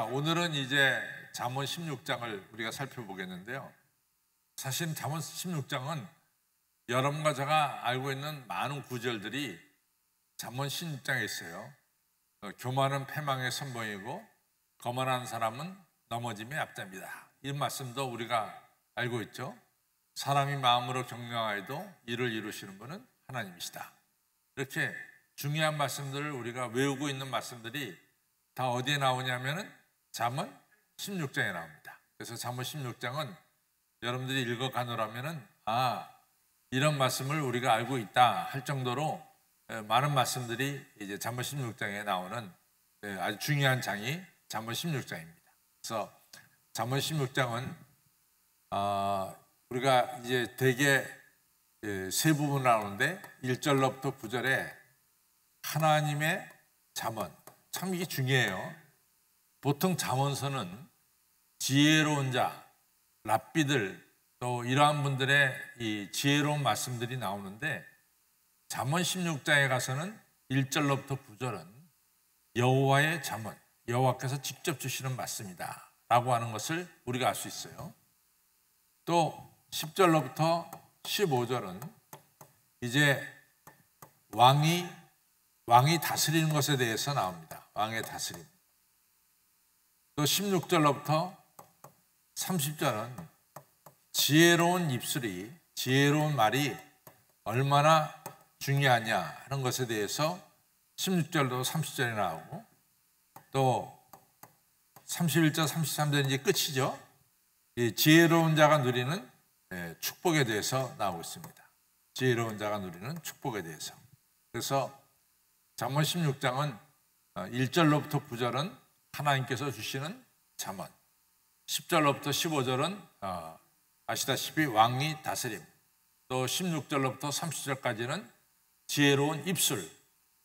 오늘은 이제 잠언 16장을 우리가 살펴보겠는데요. 사실 잠언 16장은 여러분과 제가 알고 있는 많은 구절들이 잠언 16장에 있어요. 교만은 패망의 선봉이고 거만한 사람은 넘어짐의 앞잡이다. 이 말씀도 우리가 알고 있죠. 사람이 마음으로 경영하여도 이를 이루시는 분은 하나님이시다. 이렇게 중요한 말씀들을 우리가 외우고 있는 말씀들이 다 어디에 나오냐면은 잠언 16장에 나옵니다. 그래서 잠언 16장은 여러분들이 읽어가노라면은 이런 말씀을 우리가 알고 있다 할 정도로 많은 말씀들이 이제 잠언 16장에 나오는 아주 중요한 장이 잠언 16장입니다. 그래서 잠언 16장은 우리가 이제 대개 세 부분 나오는데 1절로부터 9절에 하나님의 잠언, 참 이게 중요해요. 보통 잠언서는 지혜로운 자, 랍비들 또 이러한 분들의 이 지혜로운 말씀들이 나오는데 잠언 16장에 가서는 1절로부터 9절은 여호와의 잠언, 여호와께서 직접 주시는 말씀이다 라고 하는 것을 우리가 알 수 있어요. 또 10절로부터 15절은 이제 왕이 다스리는 것에 대해서 나옵니다. 왕의 다스림. 또 16절로부터 30절은 지혜로운 입술이, 지혜로운 말이 얼마나 중요하냐 하는 것에 대해서 16절로 30절에 나오고, 또 31절, 33절은 이제 끝이죠. 이 지혜로운 자가 누리는 축복에 대해서 나오고 있습니다. 지혜로운 자가 누리는 축복에 대해서. 그래서 잠언 16장은 1절로부터 9절은 하나님께서 주시는 잠언, 10절로부터 15절은 아시다시피 왕이 다스림, 또 16절로부터 30절까지는 지혜로운 입술,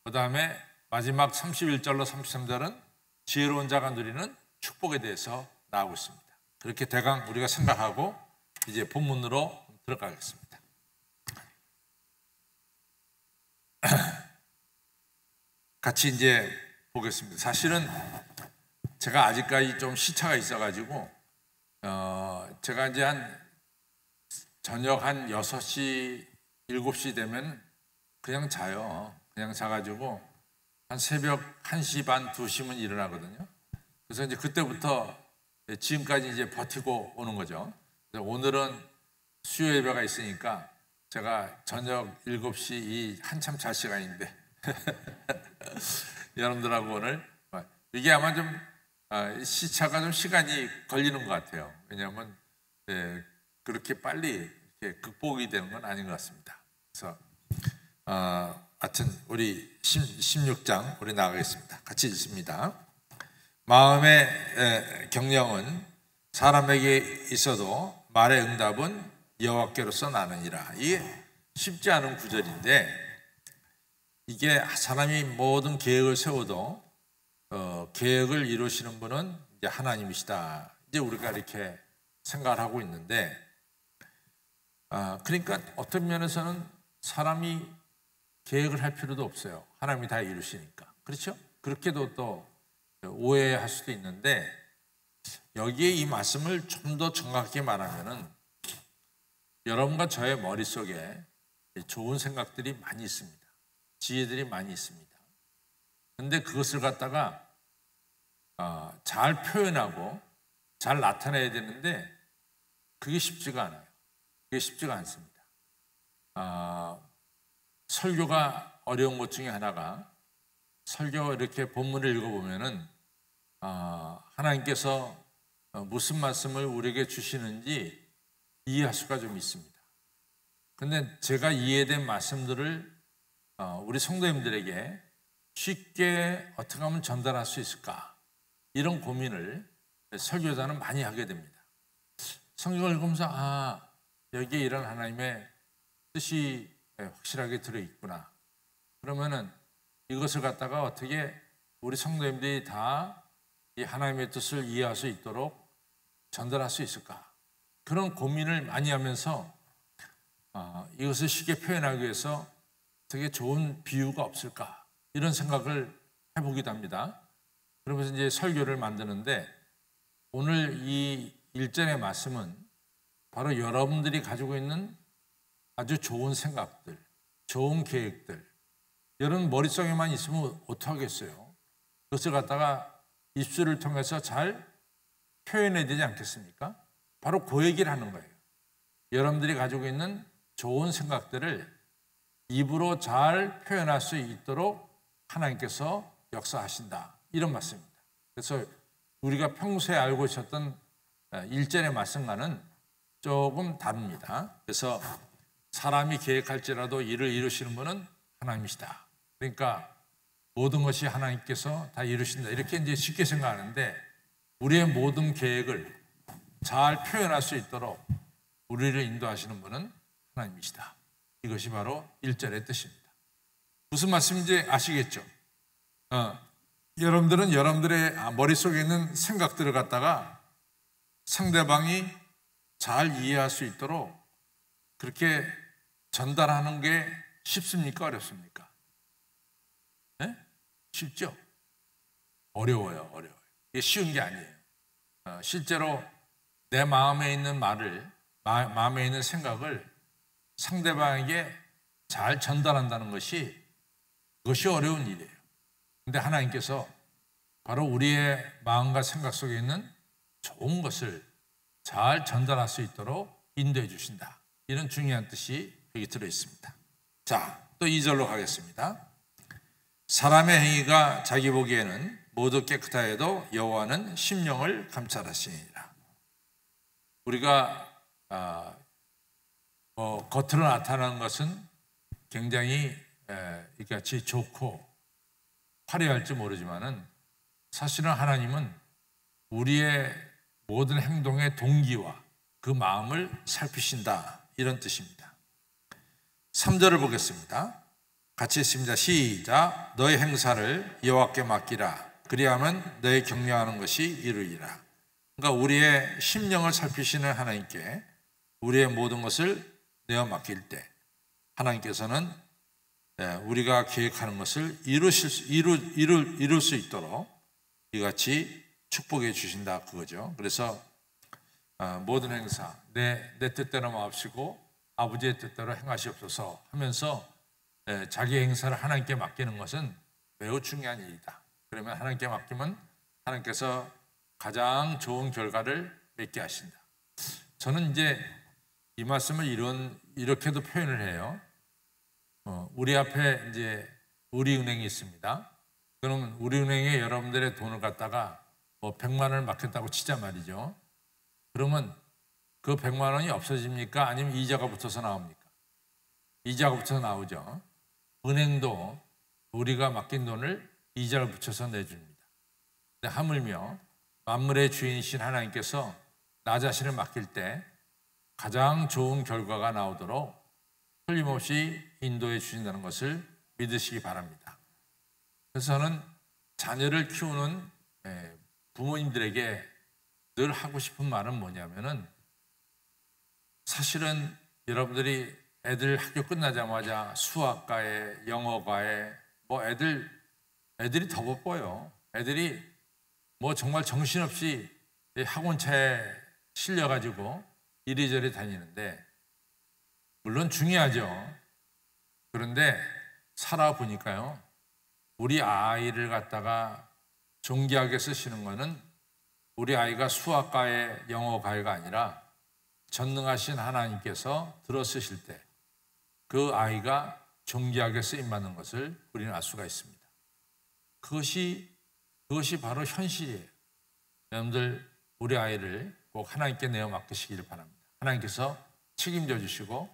그 다음에 마지막 31절로 33절은 지혜로운 자가 누리는 축복에 대해서 나오고 있습니다. 그렇게 대강 우리가 생각하고 이제 본문으로 들어가겠습니다. 같이 이제 보겠습니다. 사실은 제가 아직까지 좀 시차가 있어가지고 제가 이제 저녁 한 6시, 7시 되면 그냥 자요. 그냥 자가지고 한 새벽 1시 반, 2시면 일어나거든요. 그래서 이제 그때부터 지금까지 이제 버티고 오는 거죠. 그래서 오늘은 수요 예배가 있으니까 제가 저녁 7시 이 한참 잘 시간인데 여러분들하고 오늘 이게 아마 좀 시차가 좀 시간이 걸리는 것 같아요. 왜냐하면 그렇게 빨리 이렇게 극복이 되는 건 아닌 것 같습니다. 그래서 하여튼 우리 16장 우리 나가겠습니다. 같이 읽습니다. 마음의 경영은 사람에게 있어도 말의 응답은 여호와께로서 나느니라. 이게 쉽지 않은 구절인데 이게 사람이 모든 계획을 세워도 계획을 이루시는 분은 이제 하나님이시다. 이제 우리가 이렇게 생각을 하고 있는데, 그러니까 어떤 면에서는 사람이 계획을 할 필요도 없어요. 하나님이 다 이루시니까. 그렇죠? 그렇게도 또 오해할 수도 있는데, 여기에 이 말씀을 좀 더 정확하게 말하면은 여러분과 저의 머릿속에 좋은 생각들이 많이 있습니다. 지혜들이 많이 있습니다. 근데 그것을 갖다가 잘 표현하고 잘 나타내야 되는데 그게 쉽지가 않아요. 그게 쉽지가 않습니다. 설교가 어려운 것 중에 하나가, 설교 이렇게 본문을 읽어보면은 하나님께서 무슨 말씀을 우리에게 주시는지 이해할 수가 좀 있습니다. 근데 제가 이해된 말씀들을 우리 성도님들에게 쉽게 어떻게 하면 전달할 수 있을까, 이런 고민을 설교자는 많이 하게 됩니다. 성경을 읽으면서 여기에 이런 하나님의 뜻이 확실하게 들어있구나. 그러면은 이것을 갖다가 어떻게 우리 성도님들이 다 이 하나님의 뜻을 이해할 수 있도록 전달할 수 있을까, 그런 고민을 많이 하면서 이것을 쉽게 표현하기 위해서 되게 좋은 비유가 없을까, 이런 생각을 해보기도 합니다. 그러면서 이제 설교를 만드는데 오늘 이 1절의 말씀은 바로 여러분들이 가지고 있는 아주 좋은 생각들, 좋은 계획들, 여러분 머릿속에만 있으면 어떡하겠어요? 그것을 갖다가 입술을 통해서 잘 표현해야 되지 않겠습니까? 바로 그 얘기를 하는 거예요. 여러분들이 가지고 있는 좋은 생각들을 입으로 잘 표현할 수 있도록 하나님께서 역사하신다. 이런 말씀입니다. 그래서 우리가 평소에 알고 있었던 1절의 말씀과는 조금 다릅니다. 그래서 사람이 계획할지라도 일을 이루시는 분은 하나님이시다. 그러니까 모든 것이 하나님께서 다 이루신다. 이렇게 이제 쉽게 생각하는데 우리의 모든 계획을 잘 표현할 수 있도록 우리를 인도하시는 분은 하나님이시다. 이것이 바로 1절의 뜻입니다. 무슨 말씀인지 아시겠죠? 여러분들은 여러분들의 머릿속에 있는 생각들을 갖다가 상대방이 잘 이해할 수 있도록 그렇게 전달하는 게 쉽습니까? 어렵습니까? 네? 쉽죠? 어려워요. 이게 쉬운 게 아니에요. 실제로 내 마음에 있는 말을, 마음에 있는 생각을 상대방에게 잘 전달한다는 것이 그것이 어려운 일이에요. 근데 하나님께서 바로 우리의 마음과 생각 속에 있는 좋은 것을 잘 전달할 수 있도록 인도해 주신다. 이런 중요한 뜻이 여기 들어 있습니다. 자, 또 2절로 가겠습니다. 사람의 행위가 자기 보기에는 모두 깨끗하여도 여호와는 심령을 감찰하시니라. 우리가 겉으로 나타나는 것은 굉장히 이같이 좋고 화려할지 모르지만은 사실은 하나님은 우리의 모든 행동의 동기와 그 마음을 살피신다. 이런 뜻입니다. 3절을 보겠습니다. 같이 읽습니다. 시작. 너의 행사를 여호와께 맡기라. 그리하면 너의 격려하는 것이 이루리라. 그러니까 우리의 심령을 살피시는 하나님께 우리의 모든 것을 내어 맡길 때 하나님께서는 우리가 계획하는 것을 이룰 수 있도록 이같이 축복해 주신다 그거죠. 그래서 모든 행사 내 뜻대로 마옵시고 아버지의 뜻대로 행하시옵소서 하면서 자기 행사를 하나님께 맡기는 것은 매우 중요한 일이다. 그러면 하나님께 맡기면 하나님께서 가장 좋은 결과를 맺게 하신다. 저는 이제 이 말씀을 이렇게도 표현을 해요. 우리 앞에 이제 우리은행이 있습니다. 그럼 우리은행에 여러분들의 돈을 갖다가 100만 원을 맡겼다고 치자 말이죠. 그러면 그 100만 원이 없어집니까? 아니면 이자가 붙어서 나옵니까? 이자가 붙어서 나오죠. 은행도 우리가 맡긴 돈을 이자를 붙여서 내줍니다. 근데 하물며 만물의 주인이신 하나님께서 나 자신을 맡길 때 가장 좋은 결과가 나오도록 틀림없이 인도해 주신다는 것을 믿으시기 바랍니다. 그래서 저는 자녀를 키우는 부모님들에게 늘 하고 싶은 말은 뭐냐면은 사실은 여러분들이 애들 학교 끝나자마자 수학과에 영어과에 애들이 더 바빠요. 애들이 정말 정신없이 학원차에 실려가지고 이리저리 다니는데 물론 중요하죠. 그런데 살아보니까요. 우리 아이를 갖다가 존귀하게 쓰시는 거는 우리 아이가 수학과에 영어과에가 아니라 전능하신 하나님께서 들어쓰실 때 그 아이가 존귀하게 쓰임받는 것을 우리는 알 수가 있습니다. 그것이 바로 현실이에요. 여러분들 우리 아이를 꼭 하나님께 내어 맡기시기를 바랍니다. 하나님께서 책임져 주시고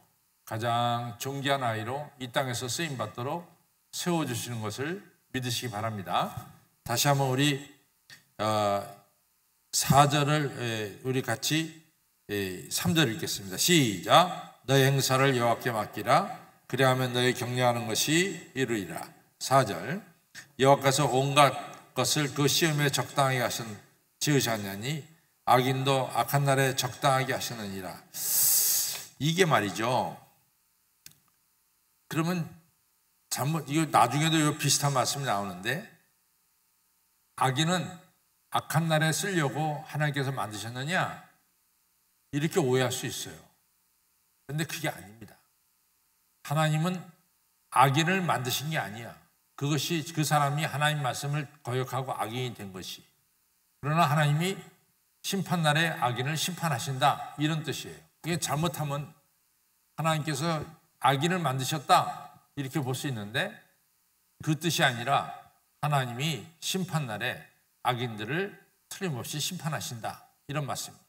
가장 존귀한 아이로 이 땅에서 쓰임받도록 세워주시는 것을 믿으시기 바랍니다. 다시 한번 우리 4절을 우리 같이 3절 읽겠습니다. 시작. 너의 행사를 여호와께 맡기라. 그리하면 너의 격려하는 것이 이루리라. 4절. 여호와께서 온갖 것을 그 시험에 적당하게 지으셨느니 악인도 악한 날에 적당하게 하시느니라. 이게 말이죠. 그러면 이거 나중에도 비슷한 말씀이 나오는데 악인은 악한 날에 쓰려고 하나님께서 만드셨느냐? 이렇게 오해할 수 있어요. 그런데 그게 아닙니다. 하나님은 악인을 만드신 게 아니야. 그것이 그 사람이 하나님 말씀을 거역하고 악인이 된 것이. 그러나 하나님이 심판날에 악인을 심판하신다, 이런 뜻이에요. 이게 잘못하면 하나님께서 악인을 만드셨다 이렇게 볼 수 있는데, 그 뜻이 아니라 하나님이 심판날에 악인들을 틀림없이 심판하신다, 이런 말씀입니다.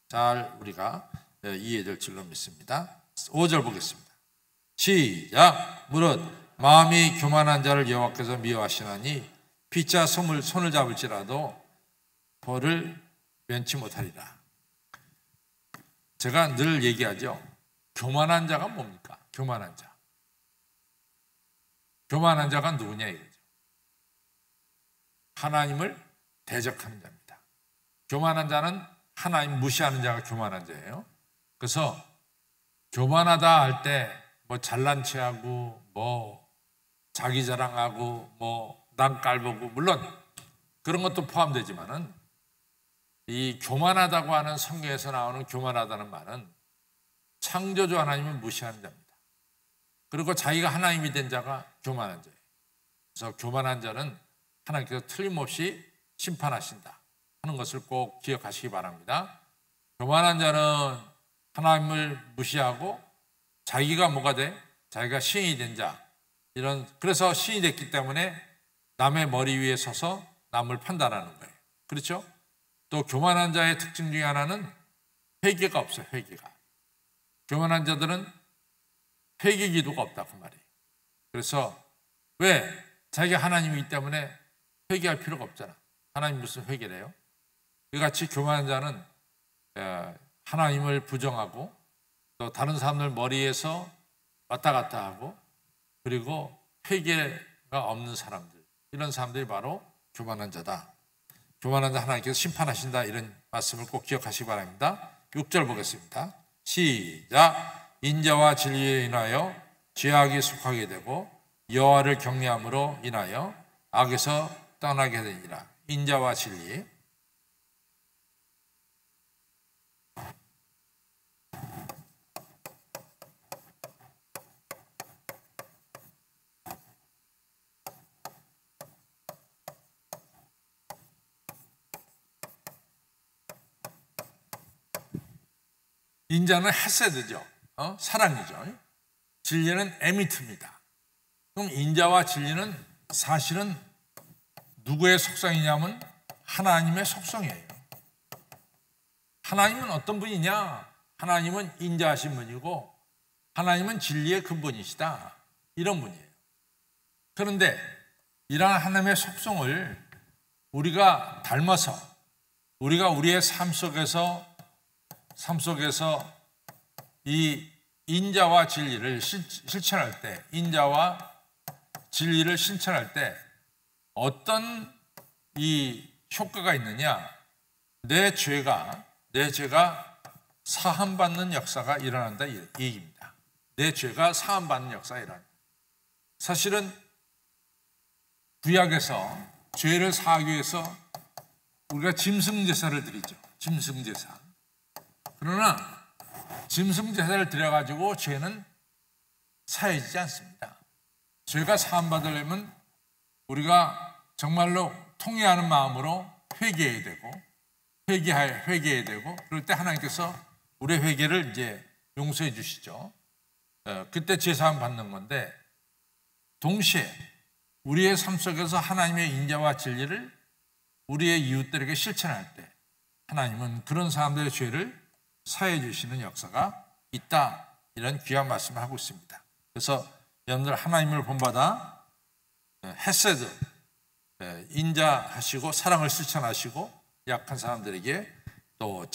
잘 우리가 이해될 줄로 믿습니다. 5절 보겠습니다. 시작. 무릇 마음이 교만한 자를 여호와께서 미워하시나니 피차 손을 잡을지라도 벌을 면치 못하리라. 제가 늘 얘기하죠. 교만한 자가 뭡니까? 교만한 자. 교만한 자가 누구냐 이거죠. 하나님을 대적하는 자입니다. 교만한 자는 하나님 무시하는 자가 교만한 자예요. 그래서 교만하다 할 때 뭐 잘난 체하고 뭐 자기 자랑하고 뭐 남 깔보고, 물론 그런 것도 포함되지만은 이 교만하다고 하는 성경에서 나오는 교만하다는 말은 창조주 하나님을 무시하는 자입니다. 그리고 자기가 하나님이 된 자가 교만한 자예요. 그래서 교만한 자는 하나님께서 틀림없이 심판하신다 하는 것을 꼭 기억하시기 바랍니다. 교만한 자는 하나님을 무시하고 자기가 뭐가 돼? 자기가 신이 된 자. 그래서 신이 됐기 때문에 남의 머리 위에 서서 남을 판단하는 거예요. 그렇죠? 또 교만한 자의 특징 중에 하나는 회개가 없어요. 회개가. 교만한 자들은 회개 기도가 없다 그 말이에요. 그래서 왜? 자기가 하나님이기 때문에 회개할 필요가 없잖아. 하나님 무슨 회개를 해요? 이같이 교만한 자는 하나님을 부정하고 또 다른 사람들 머리에서 왔다 갔다 하고, 그리고 회개가 없는 사람들, 이런 사람들이 바로 교만한 자다. 교만한 자 하나님께서 심판하신다, 이런 말씀을 꼭 기억하시기 바랍니다. 6절 보겠습니다. 시작. 인자와 진리에 인하여 죄악이 속하게 되고 여호와를 경외함으로 인하여 악에서 떠나게 되니라. 인자와 진리. 인자는 헤세드죠. 사랑이죠. 진리는 에미트입니다. 그럼 인자와 진리는 사실은 누구의 속성이냐면 하나님의 속성이에요. 하나님은 어떤 분이냐? 하나님은 인자하신 분이고 하나님은 진리의 근본이시다, 이런 분이에요. 그런데 이러한 하나님의 속성을 우리가 닮아서 우리가 우리의 삶 속에서 이 인자와 진리를 실천할 때, 인자와 진리를 실천할 때 어떤 이 효과가 있느냐? 내 죄가 사함받는 역사가 일어난다, 이 얘기입니다. 내 죄가 사함받는 역사가 일어난다. 사실은 구약에서 죄를 사하기 위해서 우리가 짐승제사를 드리죠. 짐승제사. 그러나 짐승제사를 드려가지고 죄는 사해지지 않습니다. 죄가 사함받으려면 우리가 정말로 통회하는 마음으로 회개해야 되고, 그럴 때 하나님께서 우리의 회개를 이제 용서해 주시죠. 그때 죄 사함 받는 건데, 동시에 우리의 삶 속에서 하나님의 인자와 진리를 우리의 이웃들에게 실천할 때 하나님은 그런 사람들의 죄를 사해 주시는 역사가 있다, 이런 귀한 말씀을 하고 있습니다. 그래서 여러분들 하나님을 본받아 헤세드, 인자하시고 사랑을 실천하시고 약한 사람들에게 또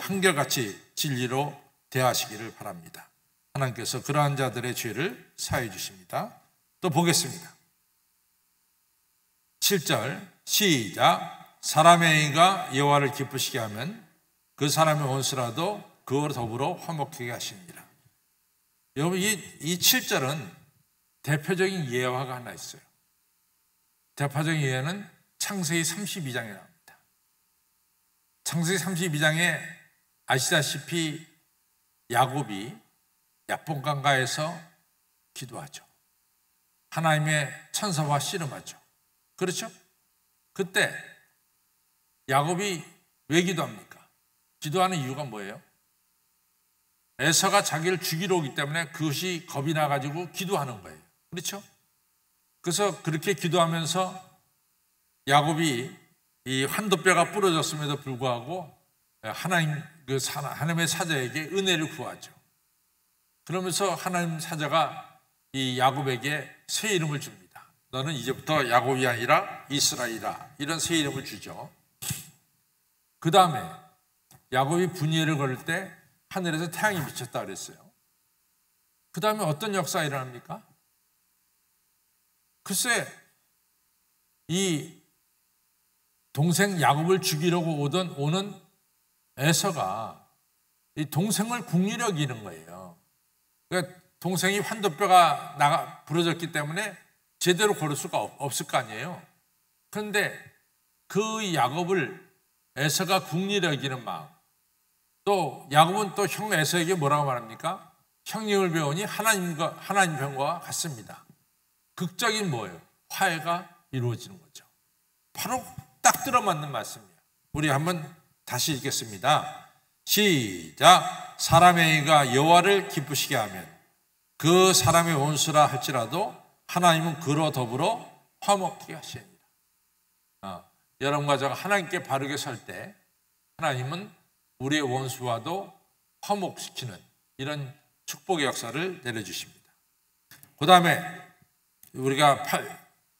한결같이 진리로 대하시기를 바랍니다. 하나님께서 그러한 자들의 죄를 사해 주십니다. 또 보겠습니다. 7절 시작. 사람의 의가 여호와를 기쁘시게 하면 그 사람의 원수라도 그와 더불어 화목하게 하시니라. 여러분, 이 7절은 대표적인 예화가 하나 있어요. 대표적인 예화는 창세기 32장에 나옵니다. 창세기 32장에 아시다시피 야곱이 야복강가에서 기도하죠. 하나님의 천사와 씨름하죠. 그렇죠? 그때 야곱이 왜 기도합니까? 기도하는 이유가 뭐예요? 에서가 자기를 죽이러 오기 때문에 그것이 겁이 나가지고 기도하는 거예요. 그렇죠? 그래서 그렇게 기도하면서 야곱이 이 환도뼈가 부러졌음에도 불구하고 하나님의 사자에게 은혜를 구하죠. 그러면서 하나님 사자가 이 야곱에게 새 이름을 줍니다. 너는 이제부터 야곱이 아니라 이스라엘이라, 이런 새 이름을 주죠. 그 다음에 야곱이 분이엘을 걸을 때 하늘에서 태양이 비쳤다 그랬어요. 그 다음에 어떤 역사가 일어납니까? 글쎄, 이 동생 야곱을 죽이려고 오는 에서가 이 동생을 궁리려 기는 거예요. 그러니까 동생이 환도뼈가 부러졌기 때문에 제대로 걸을 수가 없을 거 아니에요. 그런데 그 야곱을 에서가 궁리려 기는 마음, 또 야곱은 또 형 에서에게 뭐라고 말합니까? 형님을 배우니 하나님 병과 같습니다. 극적인 뭐예요? 화해가 이루어지는 거죠. 바로 딱 들어맞는 말씀이에요. 우리 한번 다시 읽겠습니다. 시작. 사람의 의가 여호와를 기쁘시게 하면 그 사람의 원수라 할지라도 하나님은 그로 더불어 화목케 하시니라. 여러분과 제가 하나님께 바르게 설 때 하나님은 우리의 원수와도 화목시키는 이런 축복의 역사를 내려주십니다. 그 다음에 우리가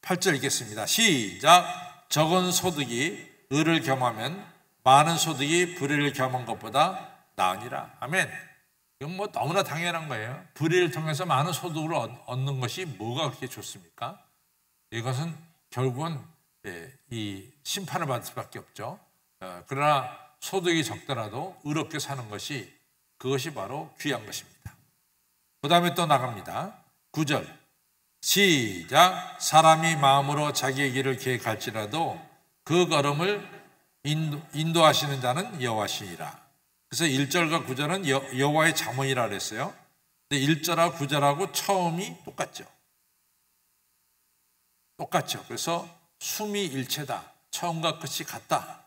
8절 읽겠습니다. 시작. 적은 소득이 의를 겸하면 많은 소득이 불의를 겸한 것보다 나으니라. 아멘. 이건 뭐 너무나 당연한 거예요. 불의를 통해서 많은 소득을 얻는 것이 뭐가 그렇게 좋습니까? 이것은 결국은 이 심판을 받을 수밖에 없죠. 그러나 소득이 적더라도 의롭게 사는 것이, 그것이 바로 귀한 것입니다. 그 다음에 또 나갑니다. 9절 시작. 사람이 마음으로 자기의 길을 계획할지라도 그 걸음을 인도하시는 자는 여호와시니라. 그래서 1절과 9절은 여호와의 잠언이라 그랬어요. 근데 1절하고 9절하고 처음이 똑같죠. 그래서 숨이 일체다. 처음과 끝이 같다.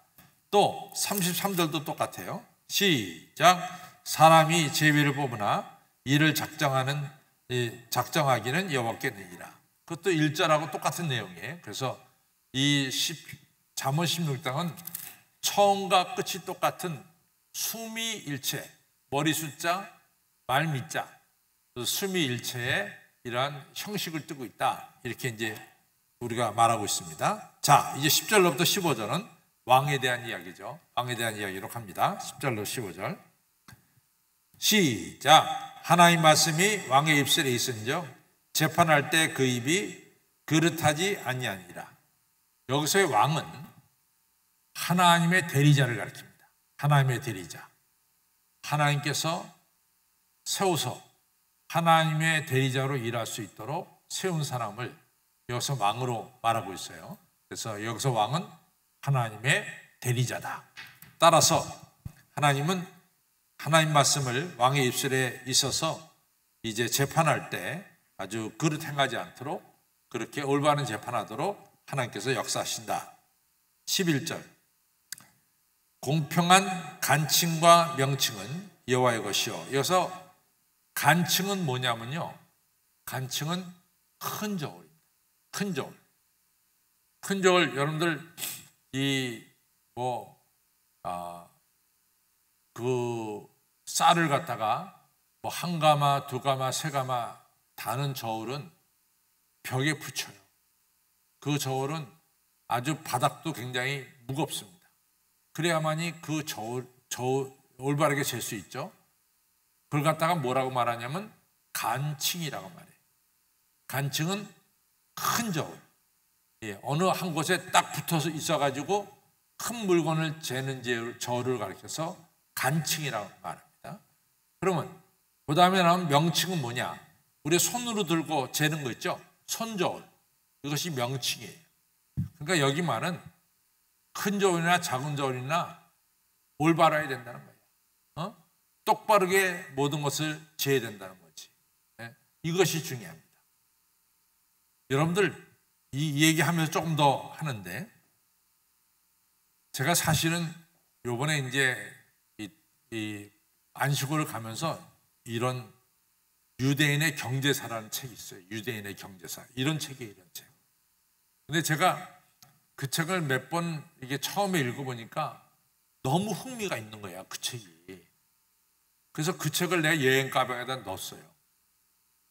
또 33절도 똑같아요. 시작. 사람이 제비를 뽑으나 이를 작정하기는 여호와께 느니라. 그것도 1절하고 똑같은 내용이에요. 그래서 이 잠언 16장은 처음과 끝이 똑같은 숨이 일체, 머리 숫자, 말 밑자, 숨이 일체의 이러한 형식을 띠고 있다. 이렇게 이제 우리가 말하고 있습니다. 자, 이제 10절로부터 15절은 왕에 대한 이야기죠. 왕에 대한 이야기로 갑니다. 10절로 15절. 시작. 하나님 말씀이 왕의 입술에 있은즉 재판할 때 그 입이 그릇하지 아니하니라. 여기서의 왕은 하나님의 대리자를 가리킵니다. 하나님의 대리자. 하나님께서 세워서 하나님의 대리자로 일할 수 있도록 세운 사람을 여기서 왕으로 말하고 있어요. 그래서 여기서 왕은 하나님의 대리자다. 따라서 하나님은 하나님 말씀을 왕의 입술에 있어서 이제 재판할 때 아주 그릇 행하지 않도록, 그렇게 올바른 재판하도록 하나님께서 역사하신다. 11절. 공평한 간칭과 명칭은 여호와의 것이요. 여기서 간칭은 뭐냐면요, 간칭은 큰 저울입니다. 큰 저울. 큰 저울, 여러분들 그 쌀을 갖다가 뭐 한 가마, 두 가마, 세 가마 다는 저울은 벽에 붙여요. 그 저울은 아주 바닥도 굉장히 무겁습니다. 그래야만이 그 저울 올바르게 잴 수 있죠. 그걸 갖다가 뭐라고 말하냐면 간칭이라고 말해요. 간칭은 큰 저울. 어느 한 곳에 딱 붙어서 있어가지고 큰 물건을 재는 저울을 가리켜서 간칭이라고 말합니다. 그러면 그 다음에 나온 명칭은 뭐냐? 우리 손으로 들고 재는 거 있죠? 손저울. 이것이 명칭이에요. 그러니까 여기 말은 큰 저울이나 작은 저울이나 올바라야 된다는 거예요. 똑바르게 모든 것을 재야 된다는 거지. 이것이 중요합니다. 여러분들 이 얘기하면서 조금 더 하는데, 제가 사실은 요번에 이제 이 안식월을 가면서 이런 유대인의 경제사라는 책이 있어요. 유대인의 경제사. 이런 책이에요, 이런 책. 근데 제가 그 책을 몇 번 이게 처음에 읽어보니까 너무 흥미가 있는 거야, 그 책이. 그래서 그 책을 내 여행 가방에다 넣었어요.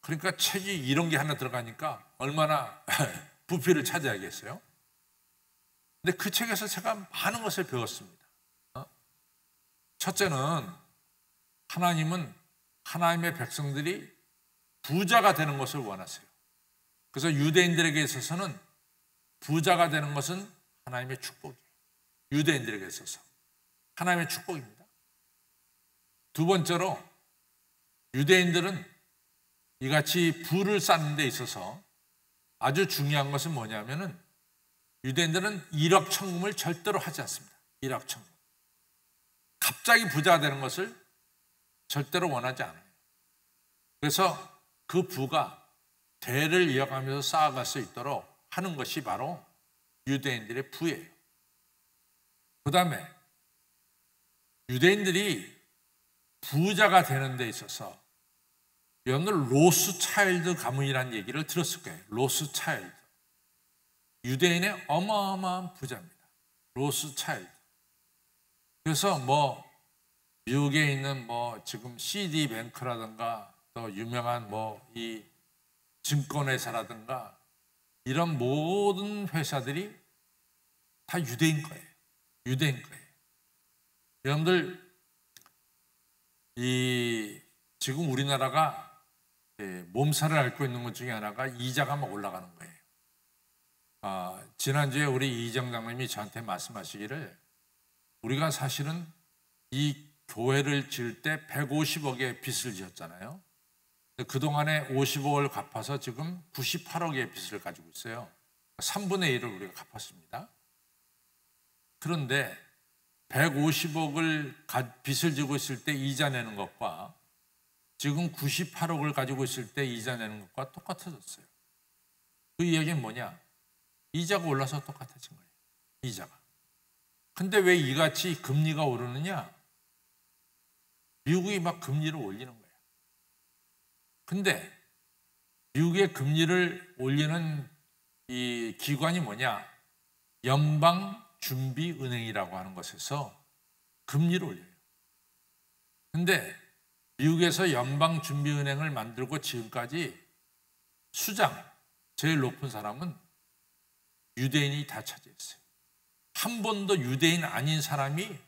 그러니까 책이 이런 게 하나 들어가니까 얼마나 부피를 차지하겠어요? 근데 그 책에서 제가 많은 것을 배웠습니다. 첫째는 하나님은 하나님의 백성들이 부자가 되는 것을 원하세요. 그래서 유대인들에게 있어서는 부자가 되는 것은 하나님의 축복이에요. 유대인들에게 있어서 하나님의 축복입니다. 두 번째로 유대인들은 이같이 부를 쌓는 데 있어서 아주 중요한 것은 뭐냐면은 유대인들은 일확천금을 절대로 하지 않습니다. 일확천금. 갑자기 부자가 되는 것을 절대로 원하지 않아요. 그래서 그 부가 대를 이어가면서 쌓아갈 수 있도록 하는 것이 바로 유대인들의 부예요. 그 다음에 유대인들이 부자가 되는 데 있어서 여러분들 로스차일드 가문이라는 얘기를 들었을 거예요. 로스차일드. 유대인의 어마어마한 부자입니다. 로스차일드. 그래서 뭐 미국에 있는 뭐 지금 CD뱅크라든가 또 유명한 뭐 이 증권회사라든가 이런 모든 회사들이 다 유대인 거예요. 유대인 거예요. 여러분들 지금 우리나라가 몸살을 앓고 있는 것 중에 하나가 이자가 막 올라가는 거예요. 지난주에 우리 이정장님이 저한테 말씀하시기를 우리가 사실은 이 교회를 지을 때 150억의 빚을 지었잖아요. 그동안에 50억을 갚아서 지금 98억의 빚을 가지고 있어요. 3분의 1을 우리가 갚았습니다. 그런데 150억을 빚을 지고 있을 때 이자 내는 것과 지금 98억을 가지고 있을 때 이자 내는 것과 똑같아졌어요. 그 이야기는 뭐냐? 이자가 올라서 똑같아진 거예요. 이자가. 근데 왜 이같이 금리가 오르느냐? 미국이 막 금리를 올리는 거예요. 근데 미국의 금리를 올리는 이 기관이 뭐냐? 연방준비은행이라고 하는 것에서 금리를 올려요. 근데 미국에서 연방준비은행을 만들고 지금까지 수장, 제일 높은 사람은 유대인이 다 차지했어요. 한 번도 유대인 아닌 사람이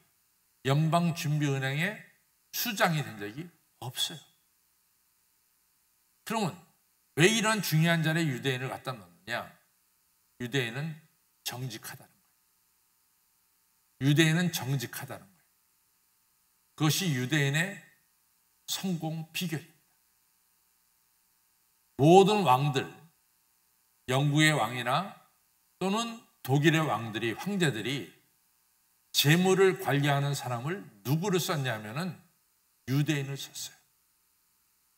연방준비은행의 수장이 된 적이 없어요. 그러면 왜 이런 중요한 자리에 유대인을 갖다 놓느냐? 유대인은 정직하다는 거예요. 유대인은 정직하다는 거예요. 그것이 유대인의 성공 비결입니다. 모든 왕들, 영국의 왕이나 또는 독일의 왕들이, 황제들이 재물을 관리하는 사람을 누구를 썼냐면은 유대인을 썼어요.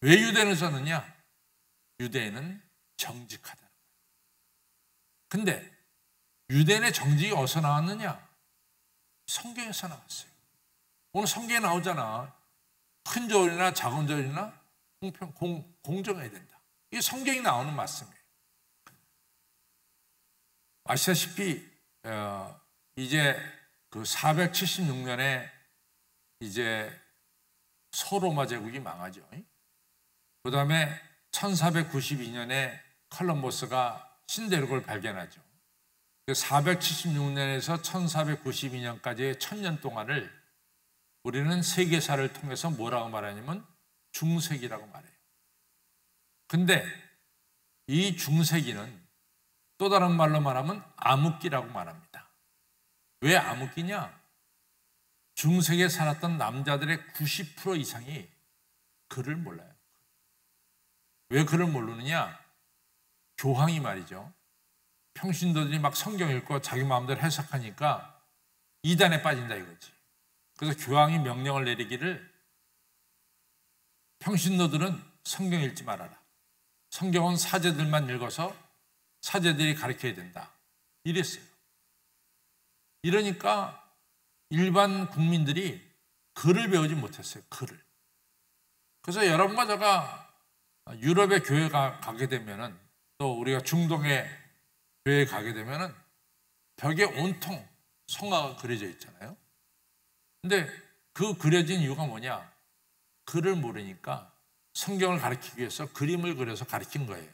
왜 유대인을 썼느냐? 유대인은 정직하다는 거예요. 근데 유대인의 정직이 어디서 나왔느냐? 성경에서 나왔어요. 오늘 성경에 나오잖아. 큰 저울이나 작은 저울이나 공정해야 된다. 이게 성경이 나오는 말씀이에요. 아시다시피 이제 그 476년에 이제 소로마 제국이 망하죠. 그 다음에 1492년에 콜럼버스가 신대륙을 발견하죠. 476년에서 1492년까지의 1000년 동안을 우리는 세계사를 통해서 뭐라고 말하냐면 중세기라고 말해요. 근데 이 중세기는 또 다른 말로 말하면 암흑기라고 말합니다. 왜 암흑기냐? 중세기에 살았던 남자들의 90% 이상이 글을 몰라요. 왜 글을 모르느냐? 교황이 말이죠. 평신도들이 막 성경 읽고 자기 마음대로 해석하니까 이단에 빠진다 이거지. 그래서 교황이 명령을 내리기를 평신도들은 성경 읽지 말아라. 성경은 사제들만 읽어서 사제들이 가르쳐야 된다. 이랬어요. 이러니까 일반 국민들이 글을 배우지 못했어요. 글을. 그래서 여러분과 제가 유럽의 교회 가게 되면은 또 우리가 중동의 교회에 가게 되면은 벽에 온통 성화가 그려져 있잖아요. 근데 그 그려진 이유가 뭐냐? 글을 모르니까 성경을 가르치기 위해서 그림을 그려서 가르친 거예요.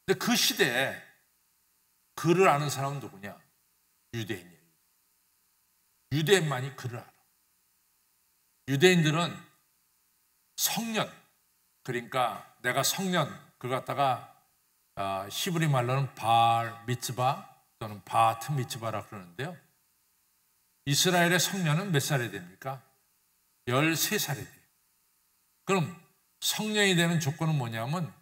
근데 그 시대에 글을 아는 사람은 누구냐? 유대인이에요. 유대인만이 글을 알아. 유대인들은 성년, 그러니까 내가 성년, 그걸 갖다가 히브리 말로는 발 미츠바 또는 바트 미츠바라 그러는데요. 이스라엘의 성년은 몇 살이 됩니까? 13살이 돼요. 그럼 성년이 되는 조건은 뭐냐면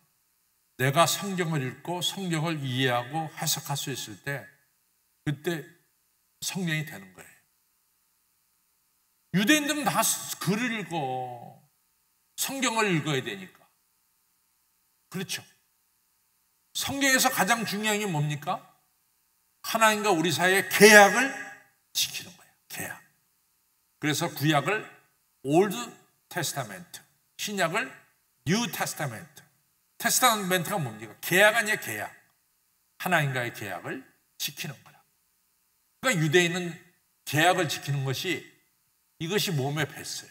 내가 성경을 읽고 성경을 이해하고 해석할 수 있을 때 그때 성년이 되는 거예요. 유대인들은 다 글을 읽고 성경을 읽어야 되니까. 그렇죠. 성경에서 가장 중요한 게 뭡니까? 하나님과 우리 사이의 계약을 지키는 거예요. 계약. 그래서 구약을 올드 테스타멘트, 신약을 뉴 테스타멘트. 테스타멘트가 뭡니까? 계약 아니에요, 계약. 하나님과의 계약을 지키는 거야. 그러니까 유대인은 계약을 지키는 이것이 몸에 뱄어요.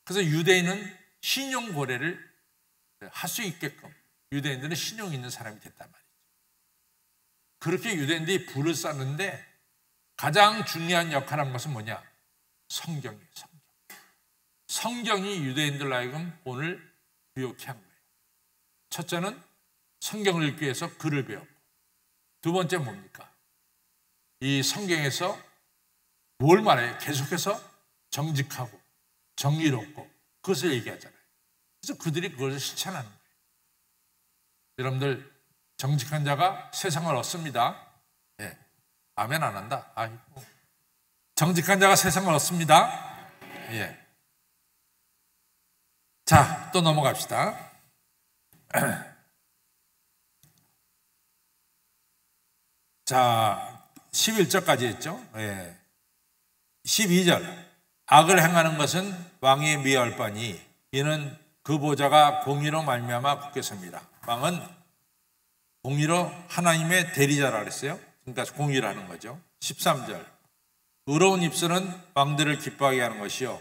그래서 유대인은 신용 고래를 할 수 있게끔 유대인들은 신용이 있는 사람이 됐단 말이죠. 그렇게 유대인들이 불을 쌓는데 가장 중요한 역할을 한 것은 뭐냐? 성경이에요. 성경. 성경이 유대인들 하여금 오늘 부욕케 한 거예요. 첫째는 성경을 읽기 위해서 글을 배웠고, 두 번째 뭡니까? 이 성경에서 뭘 말해요? 계속해서 정직하고 정의롭고 그것을 얘기하잖아요. 그래서 그들이 그것을 실천하는 거예요. 여러분들 정직한 자가 세상을 얻습니다. 예. 아멘 안 한다. 아이고. 정직한 자가 세상을 얻습니다. 예. 자, 또 넘어갑시다. 자, 11절까지 했죠. 예. 12절. 악을 행하는 것은 왕이 미워할 바니 이는 그 보좌가 공의로 말미암아 굳게 섭니다. 왕은 공의로 하나님의 대리자라 그랬어요. 그러니까 공의를 하는 거죠. 13절. 의로운 입술은 왕들을 기뻐하게 하는 것이요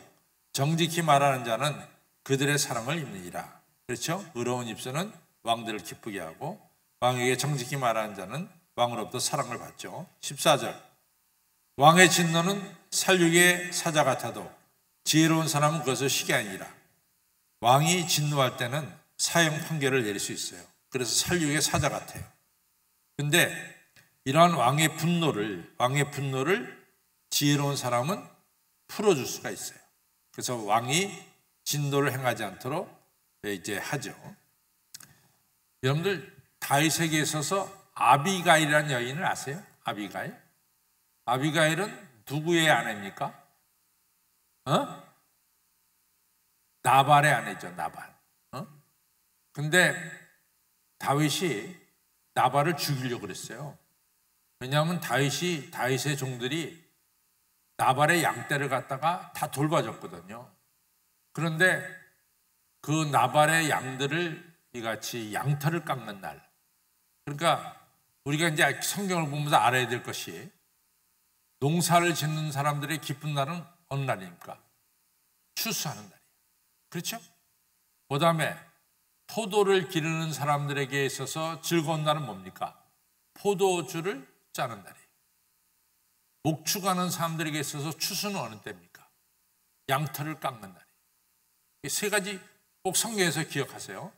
정직히 말하는 자는 그들의 사랑을 입느니라. 그렇죠? 의로운 입술은 왕들을 기쁘게 하고 왕에게 정직히 말하는 자는 왕으로부터 사랑을 받죠. 14절. 왕의 진노는 살육의 사자 같아도 지혜로운 사람은 그것을 쉬게 아니라. 왕이 진노할 때는 사형 판결을 내릴 수 있어요. 그래서 살육의 사자 같아요. 근데 이러한 왕의 분노를 지혜로운 사람은 풀어줄 수가 있어요. 그래서 왕이 진노를 행하지 않도록 이제 하죠. 여러분들 다윗에게 있어서 아비가일이라는 여인을 아세요? 아비가일? 아비가일은 누구의 아내입니까? 나발의 아내죠, 나발. 근데 다윗이 나발을 죽이려고 그랬어요. 왜냐하면 다윗의 종들이 나발의 양떼를 갖다가 다 돌봐줬거든요. 그런데 그 나발의 양들을 이같이 양털을 깎는 날. 그러니까 우리가 이제 성경을 보면서 알아야 될 것이 농사를 짓는 사람들의 기쁜 날은 어느 날입니까? 추수하는 날이에요. 그렇죠? 그 다음에 포도를 기르는 사람들에게 있어서 즐거운 날은 뭡니까? 포도주를 짜는 날이에요. 목축하는 사람들에게 있어서 추수는 어느 때입니까? 양털을 깎는 날이에요. 이 세 가지 꼭 성경에서 기억하세요.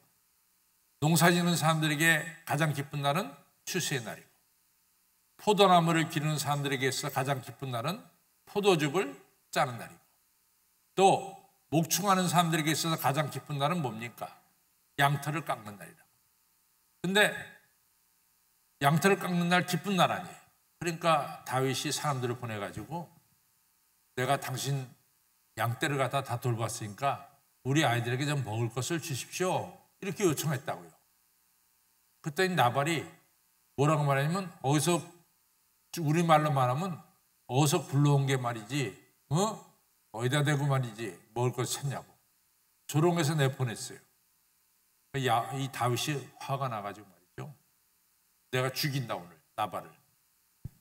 농사 짓는 사람들에게 가장 기쁜 날은 추수의 날이고 포도나무를 기르는 사람들에게 있어서 가장 기쁜 날은 포도즙을 짜는 날이고 또 목축하는 사람들에게 있어서 가장 기쁜 날은 뭡니까? 양털을 깎는 날이다. 근데 양털을 깎는 날 기쁜 날 아니에요. 그러니까 다윗이 사람들을 보내가지고 내가 당신 양떼를 갖다 다 돌봤으니까 우리 아이들에게 좀 먹을 것을 주십시오. 이렇게 요청했다고요. 그랬더니 나발이 뭐라고 말하냐면 어디서 우리말로 말하면 어디서 굴러온 게 말이지 어디다 대고 말이지 먹을 것을 찾냐고 조롱해서 내보냈어요. 이 다윗이 화가 나가지고 말이죠. 내가 죽인다 오늘 나발을.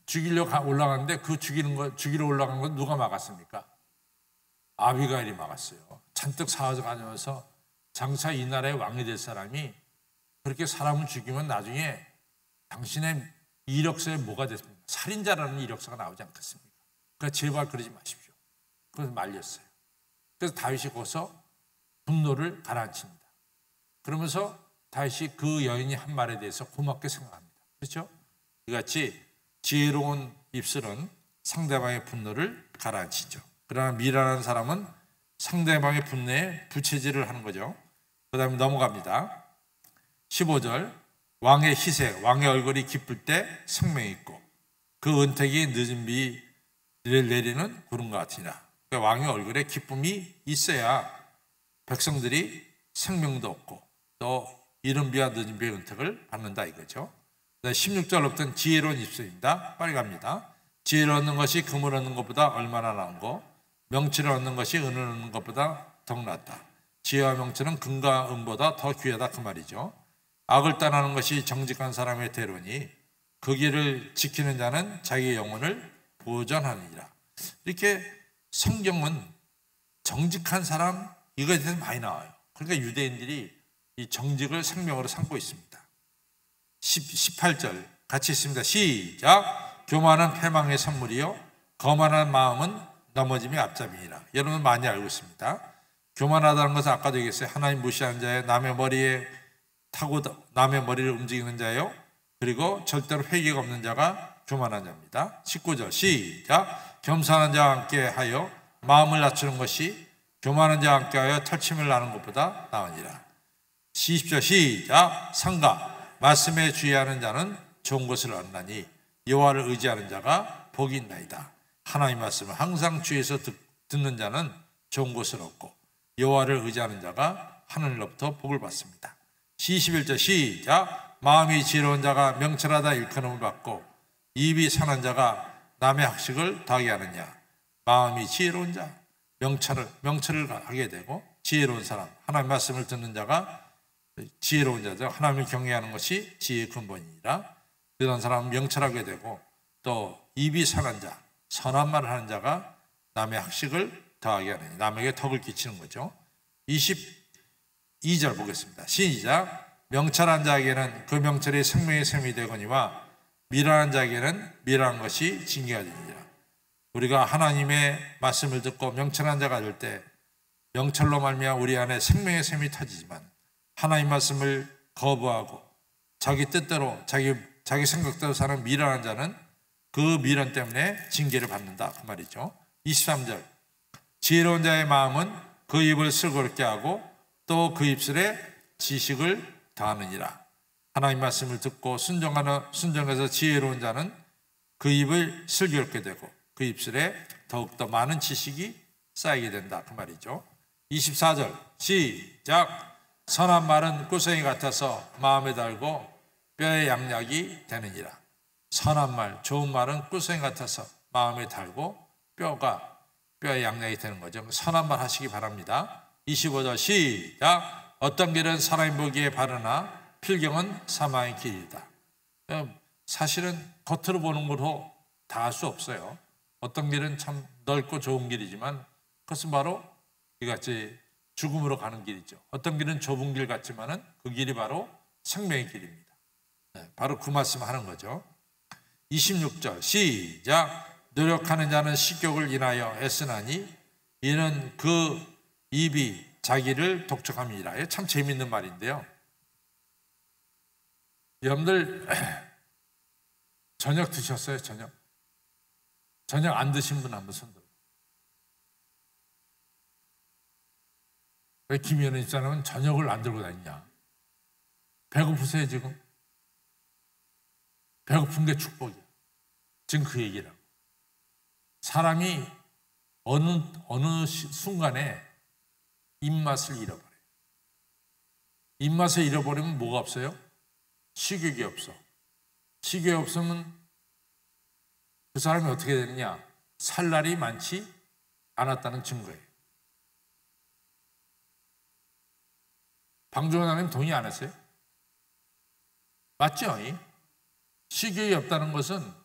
죽이려고 올라갔는데 그 죽이러 올라간 건 누가 막았습니까? 아비가일이 막았어요. 잔뜩 사와서 가져와서 장차 이 나라의 왕이 될 사람이 그렇게 사람을 죽이면 나중에 당신의 이력서에 뭐가 됐습니까? 살인자라는 이력서가 나오지 않겠습니까? 그러니까 제발 그러지 마십시오. 그래서 말렸어요. 그래서 다윗이 거기서 분노를 가라앉힙니다. 그러면서 다윗이 그 여인이 한 말에 대해서 고맙게 생각합니다. 그렇죠? 이같이 지혜로운 입술은 상대방의 분노를 가라앉히죠. 그러나 미련한 사람은 상대방의 분노에 부채질을 하는 거죠. 그 다음에 넘어갑니다. 15절 왕의 희색, 왕의 얼굴이 기쁠 때 생명이 있고 그 은택이 늦은 비를 내리는 구름과 같으니라. 그러니까 왕의 얼굴에 기쁨이 있어야 백성들이 생명도 없고 또 이른 비와 늦은 비의 은택을 받는다 이거죠. 16절부터는 지혜로운 입술입니다. 빨리 갑니다. 지혜를 얻는 것이 금을 얻는 것보다 얼마나 나은고 명치를 얻는 것이 은을 얻는 것보다 더욱 낫다. 지혜와 명치는 금과 은보다 더 귀하다 그 말이죠. 악을 떠나는 것이 정직한 사람의 대로니 그 길을 지키는 자는 자기의 영혼을 보전하느니라. 이렇게 성경은 정직한 사람 이거에 대해서 많이 나와요. 그러니까 유대인들이 이 정직을 생명으로 삼고 있습니다. 18절 같이 있습니다. 시작. 교만은 패망의 선물이요 거만한 마음은 넘어짐의 앞잡이니라. 여러분 많이 알고 있습니다. 교만하다는 것은 아까도 얘기했어요. 하나님 무시하는 자예요. 남의 머리에 타고 남의 머리를 움직이는 자예요. 그리고 절대로 회개가 없는 자가 교만한 자입니다. 19절 시작. 겸손한 자와 함께 하여 마음을 낮추는 것이 교만한 자와 함께 하여 털침을 나는 것보다 나으니라. 20절 시작. 상가 말씀에 주의하는 자는 좋은 것을 얻나니 여호와를 의지하는 자가 복이 있나이다. 하나님 말씀을 항상 주의해서 듣는 자는 좋은 것을 얻고 여호와를 의지하는 자가 하늘로부터 복을 받습니다. 21절 시작. 마음이 지혜로운 자가 명철하다 일컬음을 받고 입이 선한 자가 남의 학식을 더하게 하느냐. 마음이 지혜로운 자 명철을 하게 되고 지혜로운 사람 하나님 말씀을 듣는 자가 지혜로운 자죠. 하나님을 경외하는 것이 지혜의 근본이니라. 그런 사람은 명철하게 되고 또 입이 선한 자 선한 말을 하는 자가 남의 학식을 더하게 하느니 남에게 덕을 끼치는 거죠. 22절 보겠습니다. 시작. 명철한 자에게는 그 명철이 생명의 샘이 되거니와 미련한 자에게는 미련한 것이 징계가 되니라. 우리가 하나님의 말씀을 듣고 명철한 자가 될 때 명철로 말미암아 우리 안에 생명의 샘이 터지지만 하나님 말씀을 거부하고 자기 뜻대로 자기 생각대로 사는 미련한 자는 그 미련 때문에 징계를 받는다 그 말이죠. 23절 지혜로운 자의 마음은 그 입을 슬그럽게 하고 또 그 입술에 지식을 더하느니라. 하나님 말씀을 듣고 순종해서 지혜로운 자는 그 입을 슬기롭게 되고 그 입술에 더욱더 많은 지식이 쌓이게 된다 그 말이죠. 24절 시작. 선한 말은 꿀송이 같아서 마음에 달고 뼈에 양약이 되느니라. 선한 말, 좋은 말은 꿀송이 같아서 마음에 달고 뼈에 양약이 되는 거죠. 선한 말 하시기 바랍니다. 25절 시작. 어떤 길은 사람이 보기에 바르나 필경은 사망의 길이다. 사실은 겉으로 보는 것으로 다 할 수 없어요. 어떤 길은 참 넓고 좋은 길이지만 그것은 바로 이같이 죽음으로 가는 길이죠. 어떤 길은 좁은 길 같지만은 그 길이 바로 생명의 길입니다. 바로 그 말씀 하는 거죠. 26절 시작. 노력하는 자는 식욕을 인하여 애쓰나니 이는 그 입이 자기를 독촉함이라. 참 재미있는 말인데요. 여러분들 저녁 드셨어요? 저녁 안 드신 분 한번 손 들어. 왜 김연우 입사람은 저녁을 안 들고 다니냐? 배고프세요 지금? 배고픈 게 축복이야. 지금 그 얘기라고. 사람이 어느 순간에 입맛을 잃어버려요. 입맛을 잃어버리면 뭐가 없어요? 식욕이 없어. 식욕이 없으면 그 사람이 어떻게 되느냐? 살 날이 많지 않았다는 증거예요. 방종원장님 동의 안 했어요? 맞죠? 식욕이 없다는 것은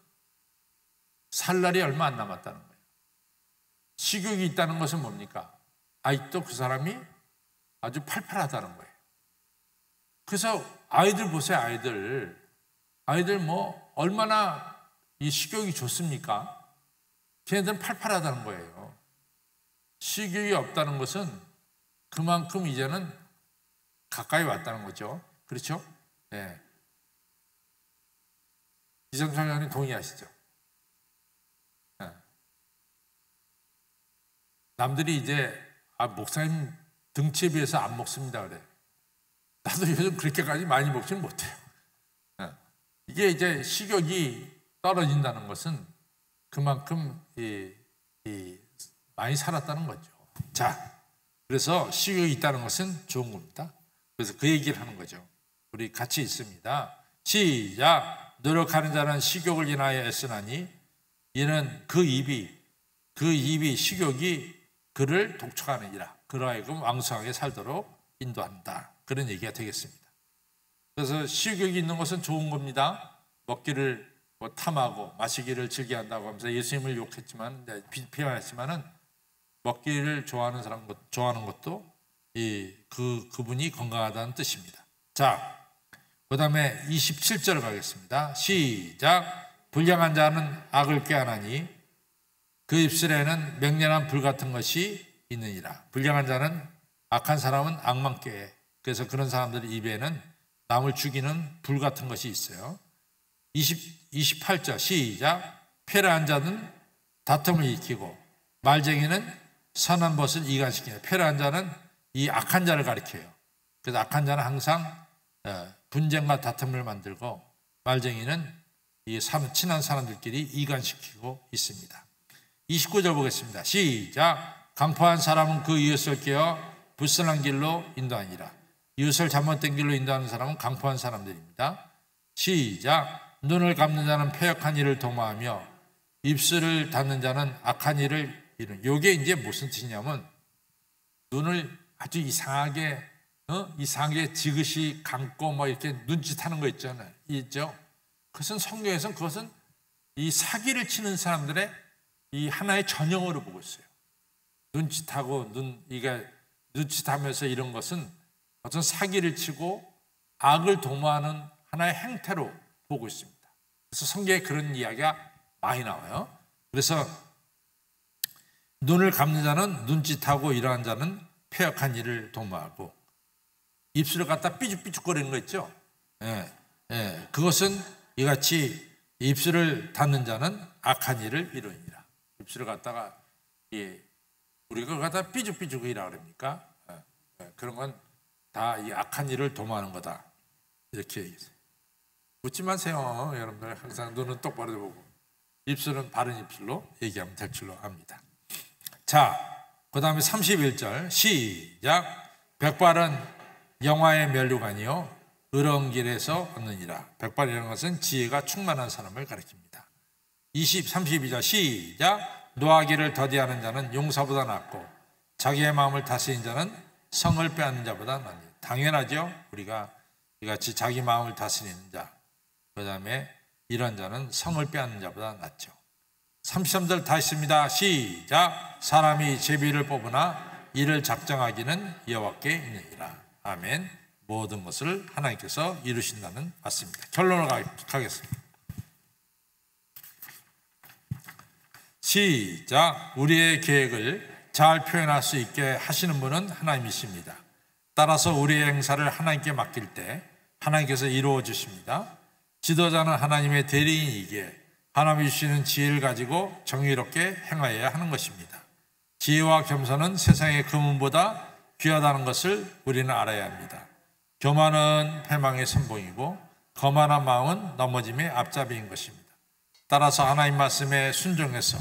살 날이 얼마 안 남았다는 거예요. 식욕이 있다는 것은 뭡니까? 아직도 그 사람이 아주 팔팔하다는 거예요. 그래서 아이들 보세요. 아이들 뭐 얼마나 이 식욕이 좋습니까? 걔네들은 팔팔하다는 거예요. 식욕이 없다는 것은 그만큼 이제는 가까이 왔다는 거죠. 그렇죠? 네. 이정철 장님 동의하시죠? 네. 남들이 이제 목사님 등치에 비해서 안 먹습니다 그래. 나도 요즘 그렇게까지 많이 먹지는 못해요. 네. 이게 이제 식욕이 떨어진다는 것은 그만큼 많이 살았다는 거죠. 자, 그래서 식욕이 있다는 것은 좋은 겁니다. 그래서 그 얘기를 하는 거죠. 우리 같이 있습니다. 시작. 노력하는 자는 식욕을 인하여 애쓰나니 이는 그 입이 식욕이 그를 독촉하느니라. 그러하여금 왕성하게 살도록 인도한다. 그런 얘기가 되겠습니다. 그래서 식욕이 있는 것은 좋은 겁니다. 먹기를 탐하고 마시기를 즐겨한다고 하면서 예수님을 욕했지만 비판했지만은 먹기를 좋아하는 사람 좋아하는 것도 그분이 건강하다는 뜻입니다. 자, 그다음에 27절 가겠습니다. 시작. 불량한 자는 악을 꾀하나니 그 입술에는 맹렬한 불 같은 것이 있느니라. 불량한 자는 악한 사람은 악만 꾀해. 그래서 그런 사람들 입에는 남을 죽이는 불 같은 것이 있어요. 28절 시작. 패라한 자는 다툼을 일으키고 말쟁이는 선한 것을 이간시키는. 패라한 자는 이 악한 자를 가리켜요. 그래서 악한 자는 항상 분쟁과 다툼을 만들고 말쟁이는 이 친한 사람들끼리 이간시키고 있습니다. 29절 보겠습니다. 시작. 강포한 사람은 그 이웃을 깨어 불선한 길로 인도하니라. 이웃을 잘못된 길로 인도하는 사람은 강포한 사람들입니다. 시작. 눈을 감는 자는 패역한 일을 도모하며 입술을 닫는 자는 악한 일을 이룬. 이게 이제 무슨 뜻이냐면 눈을 아주 이상하게 지그시 감고 뭐 이렇게 눈짓하는 거 있잖아요. 있죠. 그것은 성경에서는 그것은 이 사기를 치는 사람들의 이 하나의 전형으로 보고 있어요. 눈짓하고 눈짓하면서 이런 것은 어떤 사기를 치고 악을 도모하는 하나의 행태로 보고 있습니다. 그래서 성경에 그런 이야기가 많이 나와요. 그래서 눈을 감는 자는 눈짓하고 이러한 자는 패역한 일을 도모하고 입술을 갖다 삐죽삐죽거리는 거 있죠. 그것은 이같이 입술을 닫는 자는 악한 일을 이루니라. 입술을 갖다가 우리가 그걸 갖다 삐죽삐죽이라 그럽니까? 그런 건 다 이 악한 일을 도모하는 거다. 이렇게 얘기해요. 묻지 마세요. 여러분들 항상 눈은 똑바로 보고 입술은 바른 입술로 얘기하면 될 줄로 압니다. 자, 그 다음에 31절 시작. 백발은 영화의 면류관이요 의로운 길에서 얻느니라. 백발이라는 것은 지혜가 충만한 사람을 가리킵니다. 32절 시작. 노하기를 더디하는 자는 용사보다 낫고 자기의 마음을 다스리는 자는 성을 빼앗는 자보다 낫니다. 당연하죠. 우리가 이같이 자기 마음을 다스리는 자, 그 다음에 이런 자는 성을 빼앗는 자보다 낫죠. 33절 다 있습니다. 시작. 사람이 제비를 뽑으나 이를 작정하기는 여호와께 있느니라. 아멘. 모든 것을 하나님께서 이루신다는 말씀입니다. 결론을 가겠습니다. 시작. 우리의 계획을 잘 표현할 수 있게 하시는 분은 하나님이십니다. 따라서 우리의 행사를 하나님께 맡길 때 하나님께서 이루어 주십니다. 지도자는 하나님의 대리인이기에 하나님이 주시는 지혜를 가지고 정의롭게 행하여야 하는 것입니다. 지혜와 겸손은 세상의 금은보다 귀하다는 것을 우리는 알아야 합니다. 교만은 패망의 선봉이고 거만한 마음은 넘어짐의 앞잡이인 것입니다. 따라서 하나님 말씀에 순종해서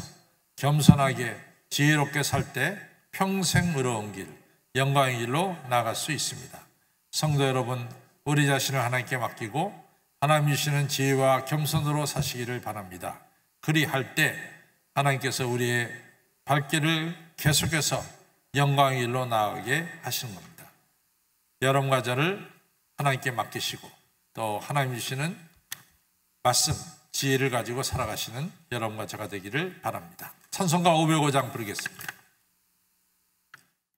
겸손하게 지혜롭게 살 때 평생 의로운 길, 영광의 길로 나아갈 수 있습니다. 성도 여러분, 우리 자신을 하나님께 맡기고 하나님 주시는 지혜와 겸손으로 사시기를 바랍니다. 그리할 때 하나님께서 우리의 발길을 계속해서 영광의 길로 나아가게 하시는 겁니다. 여러분과 저를 하나님께 맡기시고 또 하나님 주시는 말씀, 지혜를 가지고 살아가시는 여러분과 저가 되기를 바랍니다. 찬송가 505장 부르겠습니다.